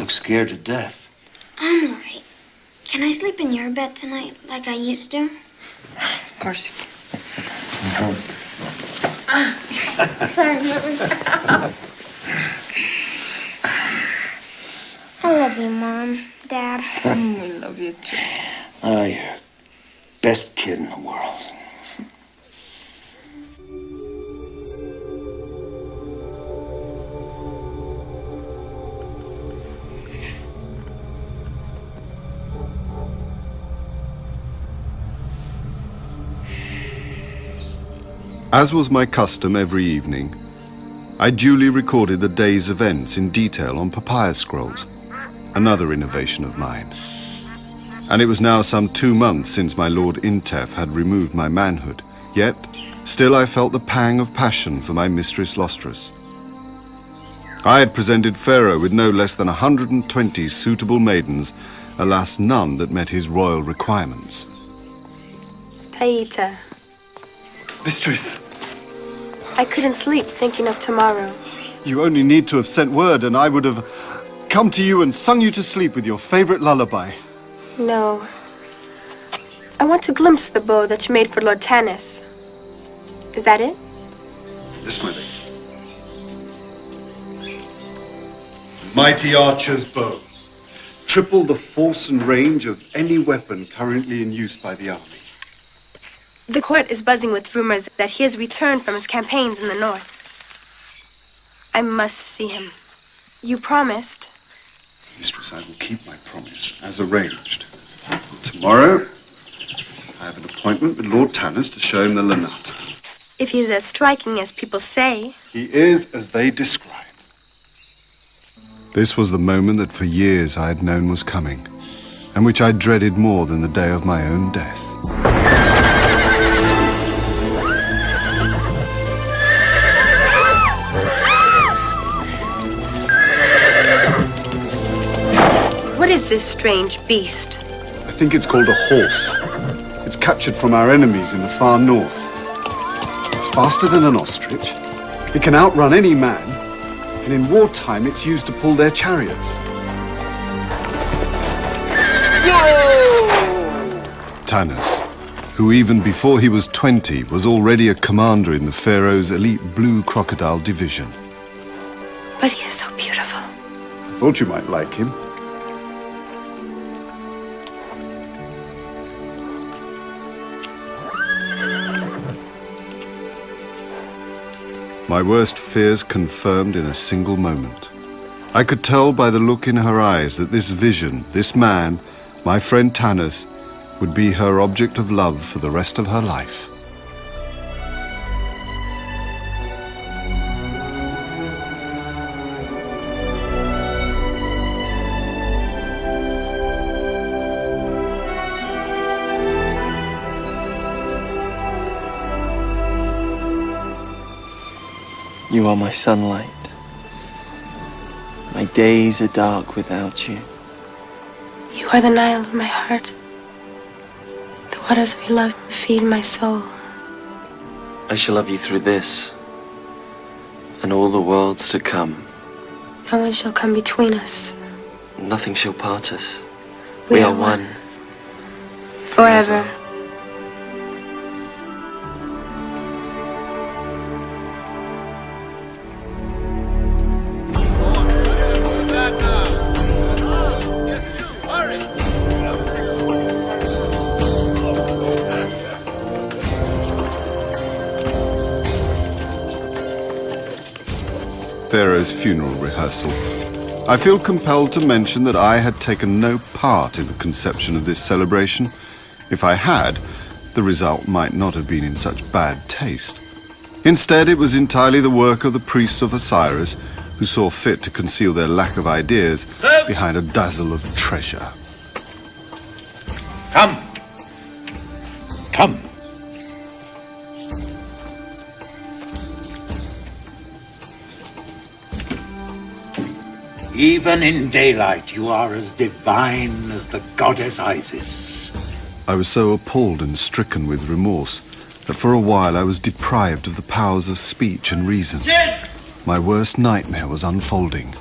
look scared to death. I'm all right. Can I sleep in your bed tonight like I used to? Of course you can. Sorry, Mom. I love you, Mom, Dad. We love you too. Oh, you're best kid in the world. As was my custom every evening, I duly recorded the day's events in detail on papyrus scrolls, another innovation of mine. And it was now some 2 months since my Lord Intef had removed my manhood, yet still I felt the pang of passion for my mistress Lostrous. I had presented Pharaoh with no less than 120 suitable maidens, alas none that met his royal requirements. Taita, Mistress, I couldn't sleep thinking of tomorrow. you only need to have sent word and I would have come to you and sung you to sleep with your favorite lullaby. No. I want to glimpse the bow that you made for Lord Tanis. Is that it? This, my lady. Mighty archer's bow. Triple the force and range of any weapon currently in use by the army. The court is buzzing with rumors that he has returned from his campaigns in the north. I must see him. You promised. Mistress, I will keep my promise, as arranged. Tomorrow, I have an appointment with Lord Tanis to show him the Lanata. If he is as striking as people say. He is as they describe. This was the moment that for years I had known was coming, and which I dreaded more than the day of my own death. What is this strange beast? I think it's called a horse. It's captured from our enemies in the far north. It's faster than an ostrich. It can outrun any man. And in wartime, it's used to pull their chariots. Whoa! Tanis, who even before he was 20, was already a commander in the Pharaoh's elite blue crocodile division. But he is so beautiful. I thought you might like him. My worst fears confirmed in a single moment. I could tell by the look in her eyes that this vision, this man, my friend Tanis, would be her object of love for the rest of her life. You are my sunlight. My days are dark without you. You are the Nile of my heart. The waters of your love feed my soul. I shall love you through this and all the worlds to come. No one shall come between us. Nothing shall part us. We are one. Forever. Pharaoh's funeral rehearsal. I feel compelled to mention that I had taken no part in the conception of this celebration. If I had, the result might not have been in such bad taste. Instead, it was entirely the work of the priests of Osiris, who saw fit to conceal their lack of ideas behind a dazzle of treasure. Come. Come. Even in daylight, you are as divine as the goddess Isis. I was so appalled and stricken with remorse that for a while I was deprived of the powers of speech and reason. My worst nightmare was unfolding.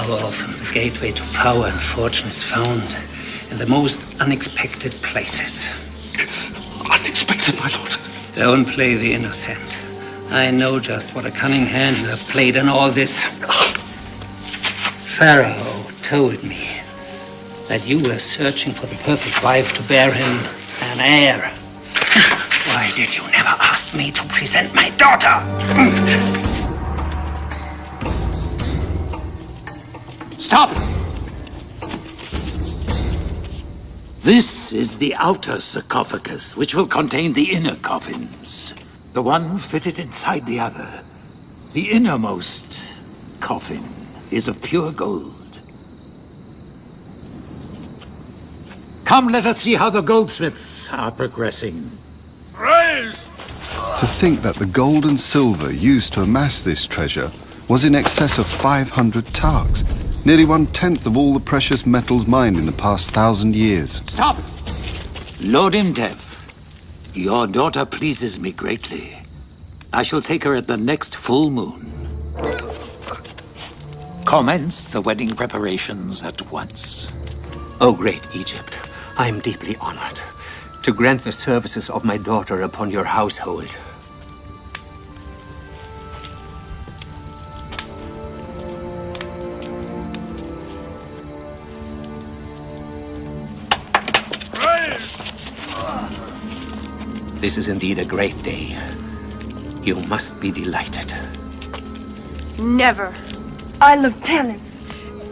How often the gateway to power and fortune is found in the most unexpected places. Unexpected, my lord. Don't play the innocent. I know just what a cunning hand you have played in all this. Pharaoh told me that you were searching for the perfect wife to bear him an heir. Why did you never ask me to present my daughter? Stop! This is the outer sarcophagus, which will contain the inner coffins. The one fitted inside the other. The innermost coffin is of pure gold. Come, let us see how the goldsmiths are progressing. Raise! To think that the gold and silver used to amass this treasure was in excess of 500 targs, nearly 1/10 of all the precious metals mined in the past 1,000 years. Stop! Lord Imdev, your daughter pleases me greatly. I shall take her at the next full moon. Commence the wedding preparations at once. O great Egypt, I am deeply honored to grant the services of my daughter upon your household. This is indeed a great day. You must be delighted. Never. I love tennis.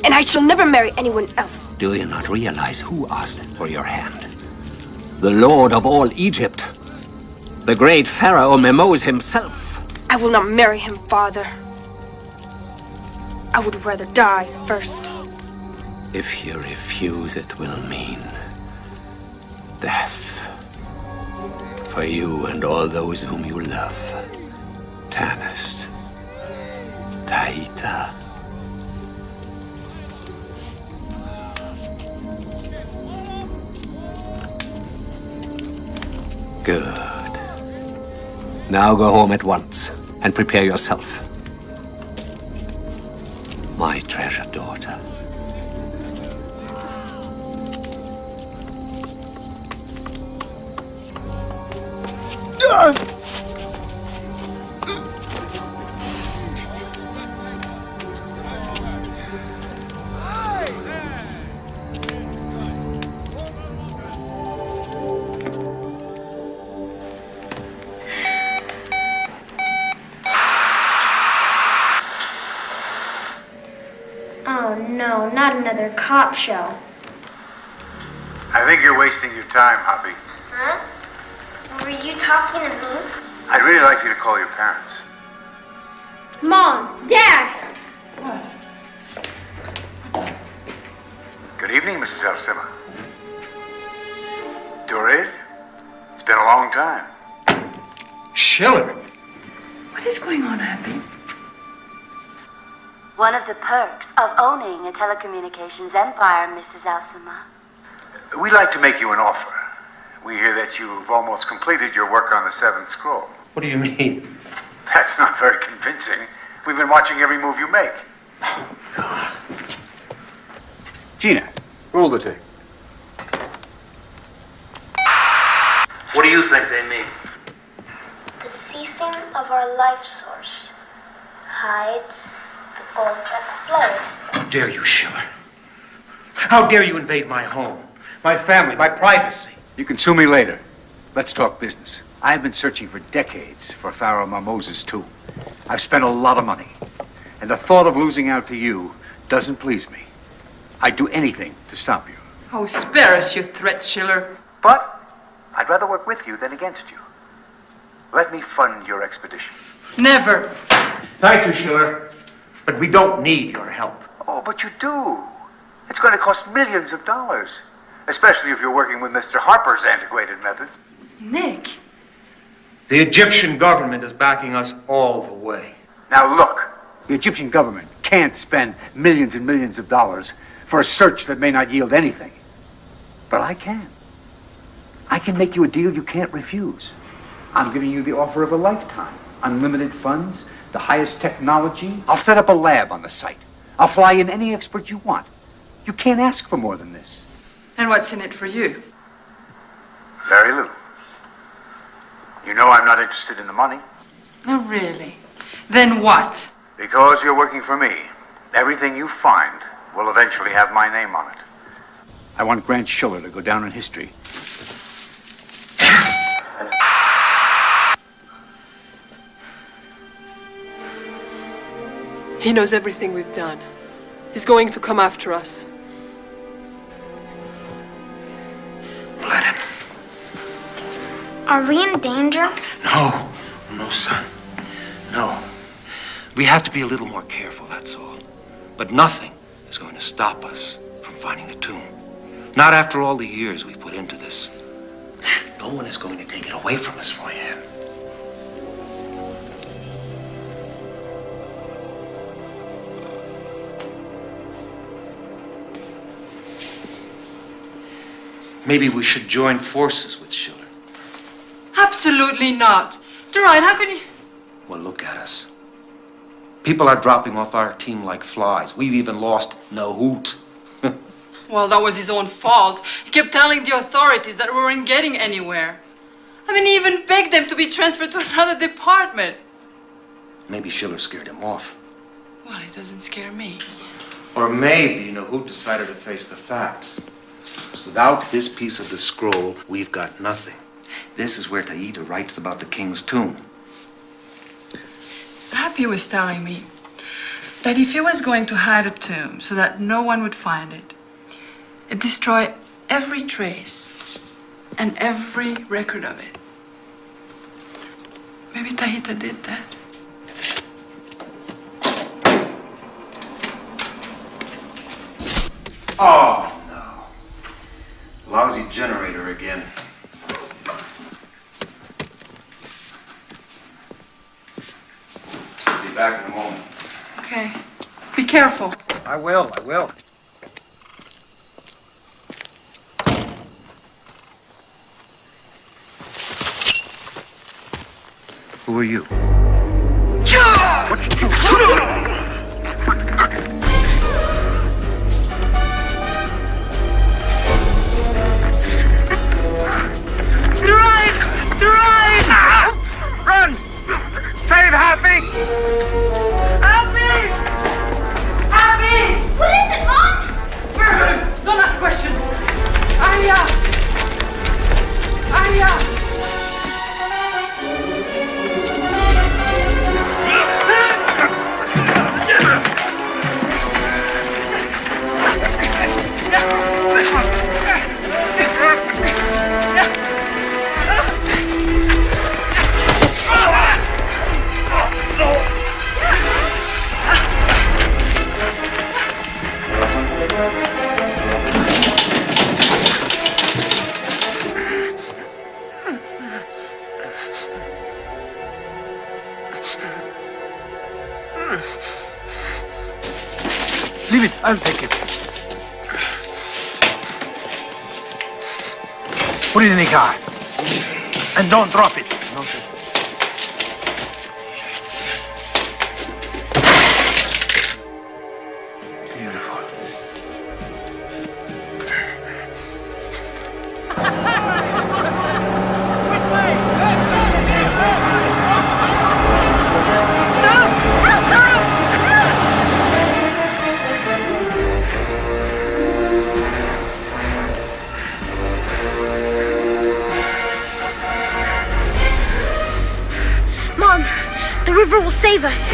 And I shall never marry anyone else. Do you not realize who asked for your hand? The Lord of all Egypt. The great Pharaoh Memos himself. I will not marry him, father. I would rather die first. If you refuse, it will mean death. For you and all those whom you love. Tanis. Taita. Good. Now go home at once and prepare yourself. My treasured daughter. Oh no, not another cop show. I think you're wasting your time, Hoppy. Huh? Were you talking to me? I'd really like you to call your parents. Mom, Dad! Good evening, Mrs. Elsima. Dorid? It's been a long time. Schiller. What is going on, Abby? One of the perks of owning a telecommunications empire, Mrs. Elsima. We'd like to make you an offer. We hear that you've almost completed your work on the seventh scroll. What do you mean? That's not very convincing. We've been watching every move you make. Gina, roll the tape. What do you think they mean? The ceasing of our life source hides the gold that flows. How dare you, Schiller? How dare you invade my home, my family, my privacy? You can sue me later. Let's talk business. I've been searching for decades for Pharaoh Moses' tomb. I've spent a lot of money. And the thought of losing out to you doesn't please me. I'd do anything to stop you. Oh, spare us your threats, Schiller. But I'd rather work with you than against you. Let me fund your expedition. Never. Thank you, Schiller. But we don't need your help. Oh, but you do. It's going to cost millions of dollars. Especially if you're working with Mr. Harper's antiquated methods. Nick. The Egyptian government is backing us all the way. Now look. The Egyptian government can't spend millions and millions of dollars for a search that may not yield anything. But I can. I can make you a deal you can't refuse. I'm giving you the offer of a lifetime. Unlimited funds, the highest technology. I'll set up a lab on the site. I'll fly in any expert you want. You can't ask for more than this. And what's in it for you? Very little. You know I'm not interested in the money. Oh, really? Then what? Because you're working for me, everything you find will eventually have my name on it. I want Grant Schiller to go down in history. He knows everything we've done. He's going to come after us. Let him. Are we in danger? No. No, son. No. We have to be a little more careful, that's all. But nothing is going to stop us from finding the tomb. Not after all the years we've put into this. No one is going to take it away from us, Royanne. Maybe we should join forces with Schiller. Absolutely not. Gerard, how can you... Well, look at us. People are dropping off our team like flies. We've even lost Nahoot. Well, that was his own fault. He kept telling the authorities that we weren't getting anywhere. I mean, he even begged them to be transferred to another department. Maybe Schiller scared him off. Well, it doesn't scare me. Or maybe Nahoot decided to face the facts. Without this piece of the scroll, we've got nothing. This is where Taita writes about the king's tomb. Happy was telling me that if he was going to hide a tomb so that no one would find it, it'd destroy every trace and every record of it. Maybe Taita did that. Oh, no. Lousy generator again. I'll be back in a moment. Okay. Be careful. I will. Who are you? What you do? Run! Save Happy! Happy! Happy! What is it, Mom? Burgers! Don't ask questions! Arya! Arya! Leave it, I'll take it. Put it in the car. And don't drop it. No, sir. Beautiful. Mom, the river will save us.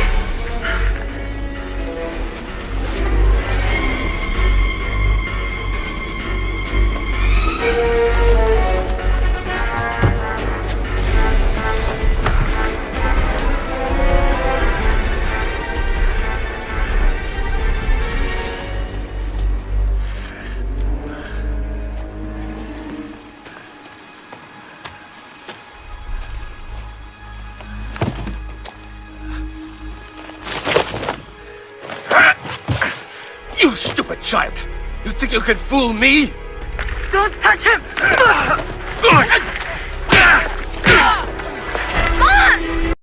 You stupid child! You think you can fool me? Don't touch him!